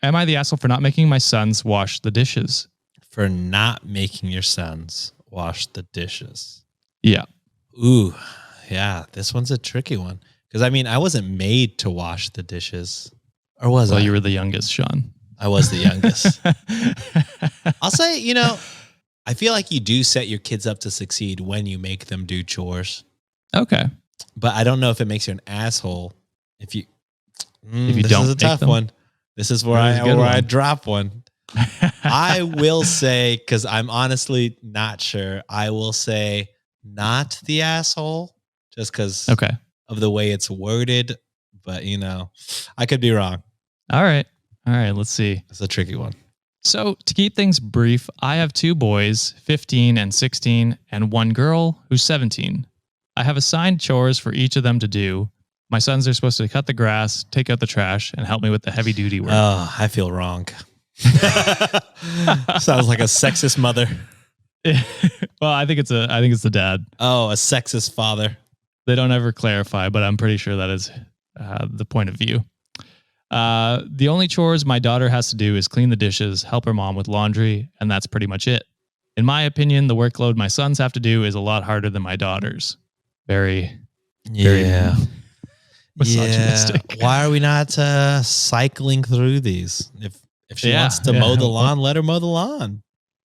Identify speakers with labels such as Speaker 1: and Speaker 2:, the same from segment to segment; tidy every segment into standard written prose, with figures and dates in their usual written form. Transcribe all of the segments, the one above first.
Speaker 1: Am I the asshole for not making my sons wash the dishes?
Speaker 2: For not making your sons wash the dishes.
Speaker 1: Yeah.
Speaker 2: Ooh, yeah. This one's a tricky one. Because, I mean, I wasn't made to wash the dishes. Or was I?
Speaker 1: Well, you were the youngest, Sean.
Speaker 2: I was the youngest. I'll say, I feel like you do set your kids up to succeed when you make them do chores.
Speaker 1: Okay.
Speaker 2: But I don't know if it makes you an asshole if you
Speaker 1: this
Speaker 2: don't.
Speaker 1: Is
Speaker 2: a tough one. This is where I drop one. I will say, because I'm honestly not sure, I will say not the asshole just because of the way it's worded. But, I could be wrong.
Speaker 1: All right. Let's see.
Speaker 2: It's a tricky one.
Speaker 1: So to keep things brief, I have 2 boys, 15 and 16, and 1 girl who's 17. I have assigned chores for each of them to do. My sons are supposed to cut the grass, take out the trash, and help me with the heavy duty work.
Speaker 2: Oh, I feel wrong. Sounds like a sexist mother.
Speaker 1: Well, I think it's the dad.
Speaker 2: Oh, a sexist father.
Speaker 1: They don't ever clarify, but I'm pretty sure that is the point of view. The only chores my daughter has to do is clean the dishes, help her mom with laundry, and that's pretty much it. In my opinion, the workload my sons have to do is a lot harder than my daughter's. Very misogynistic.
Speaker 2: Yeah. Why are we not cycling through these? If she wants to mow the lawn, let her mow the lawn.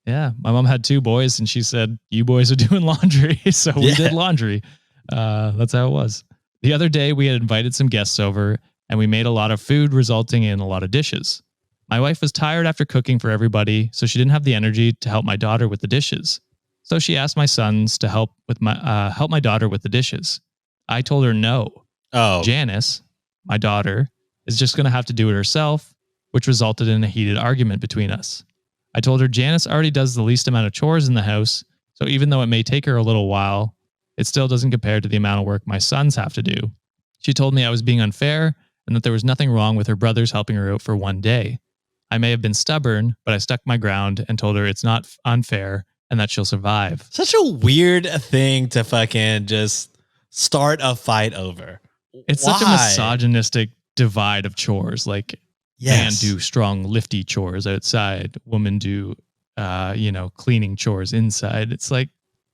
Speaker 1: Yeah. My mom had 2 boys and she said, you boys are doing laundry. So we did laundry. That's how it was. The other day we had invited some guests over and we made a lot of food, resulting in a lot of dishes. My wife was tired after cooking for everybody, so she didn't have the energy to help my daughter with the dishes. So she asked my sons to help my daughter with the dishes. I told her no.
Speaker 2: Oh.
Speaker 1: Janice, my daughter, is just going to have to do it herself, which resulted in a heated argument between us. I told her Janice already does the least amount of chores in the house, so even though it may take her a little while, it still doesn't compare to the amount of work my sons have to do. She told me I was being unfair and that there was nothing wrong with her brothers helping her out for one day. I may have been stubborn, but I stuck my ground and told her it's not unfair and that she'll survive.
Speaker 2: Such a weird thing to fucking just start a fight over.
Speaker 1: It's such a misogynistic divide of chores. Like, man do strong, lifty chores outside. Women do, cleaning chores inside. It's like,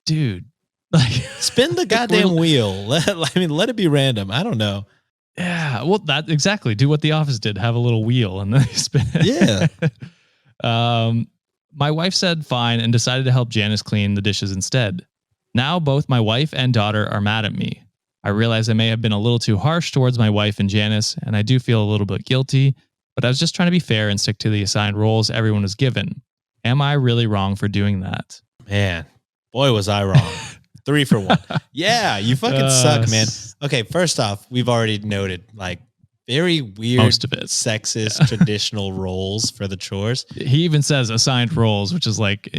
Speaker 1: dude, like
Speaker 2: spin the goddamn wheel. Let it be random. I don't know.
Speaker 1: Yeah, well, that exactly. Do what The Office did. Have a little wheel and then spin it.
Speaker 2: Yeah.
Speaker 1: My wife said fine and decided to help Janice clean the dishes instead. Now both my wife and daughter are mad at me. I realize I may have been a little too harsh towards my wife and Janice, and I do feel a little bit guilty, but I was just trying to be fair and stick to the assigned roles everyone was given. Am I really wrong for doing that?
Speaker 2: Man, boy, was I wrong. 3 for 1. Yeah, you fucking suck, man. Okay, first off, we've already noted, like, very weird,
Speaker 1: most of it,
Speaker 2: sexist, traditional roles for the chores.
Speaker 1: He even says assigned roles, which is like,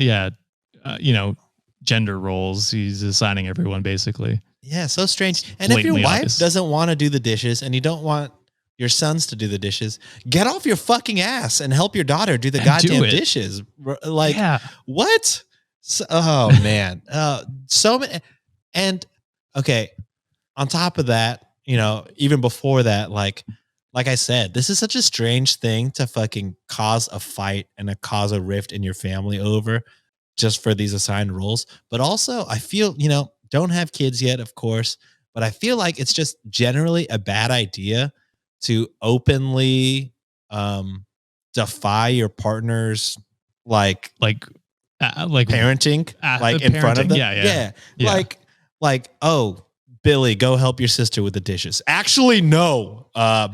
Speaker 1: gender roles. He's assigning everyone, basically.
Speaker 2: Yeah, so strange. And if your wife doesn't want to do the dishes and you don't want your sons to do the dishes, get off your fucking ass and help your daughter do the goddamn dishes. Like, what? So, oh, man. So many. And, okay, on top of that, even before that, like I said, this is such a strange thing to fucking cause a fight and cause a rift in your family over just for these assigned roles. But also, I feel, don't have kids yet, of course, but I feel like it's just generally a bad idea to openly defy your partner's like parenting, like in front of them. Yeah. Like, oh, Billy, go help your sister with the dishes. Actually, no.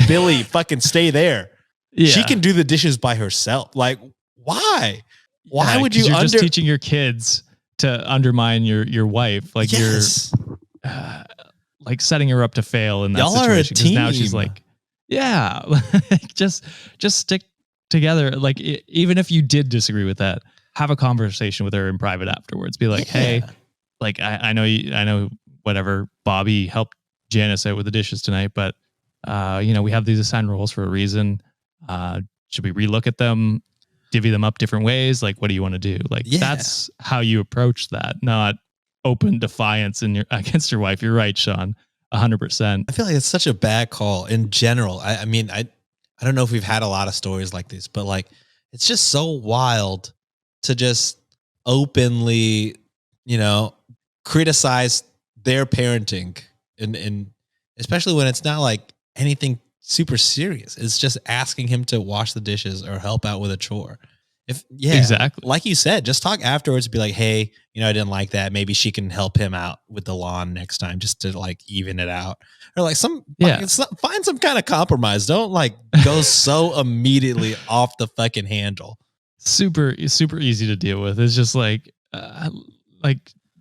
Speaker 2: Billy, fucking stay there. Yeah. She can do the dishes by herself. Like, why? Why would you?
Speaker 1: You're just teaching your kids to undermine your wife. Like you're like setting her up to fail in that situation. Because now she's like, just stick together. Like even if you did disagree with that, have a conversation with her in private afterwards. Be like, hey, like I know whatever, Bobby helped Janice out with the dishes tonight, but we have these assigned roles for a reason. Should we relook at them, divvy them up different ways? Like, what do you want to do? Like, that's how you approach that, not open defiance against your wife. You're right, Sean, 100%.
Speaker 2: I feel like it's such a bad call in general. I mean, I don't know if we've had a lot of stories like this, but like, it's just so wild to just openly, criticize their parenting and especially when it's not like anything super serious. It's just asking him to wash the dishes or help out with a chore.
Speaker 1: Exactly.
Speaker 2: Like you said, just talk afterwards and be like, hey, I didn't like that. Maybe she can help him out with the lawn next time just to like even it out. Or like find some kind of compromise. Don't like go so immediately off the fucking handle.
Speaker 1: Super, super easy to deal with. It's just like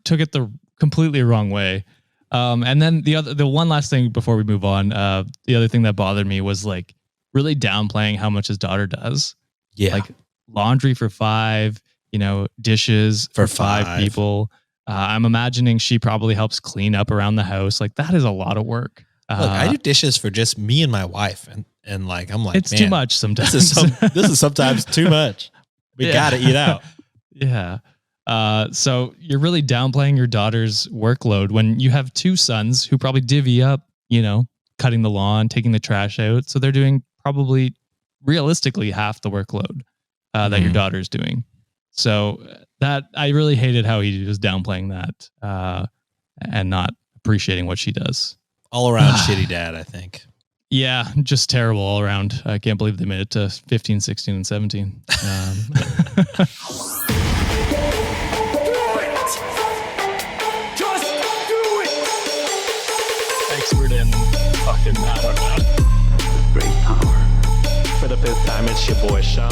Speaker 1: took it the completely wrong way. And then the one last thing before we move on, the other thing that bothered me was like really downplaying how much his daughter does.
Speaker 2: Yeah.
Speaker 1: Like laundry for 5, dishes for 5 people. I'm imagining she probably helps clean up around the house. Like that is a lot of work.
Speaker 2: Look, I do dishes for just me and my wife. And like, I'm like,
Speaker 1: it's too much sometimes.
Speaker 2: This is sometimes too much. We gotta eat out.
Speaker 1: Yeah. So you're really downplaying your daughter's workload when you have 2 sons who probably divvy up, cutting the lawn, taking the trash out. So they're doing probably realistically half the workload that your daughter's doing. So that I really hated how he was downplaying that and not appreciating what she does.
Speaker 2: All around shitty dad, I think.
Speaker 1: Yeah, just terrible all around. I can't believe they made it to 15, 16, and 17.
Speaker 3: Expert in fucking, I don't know. Great power. For the 5th time, it's your boy Sean.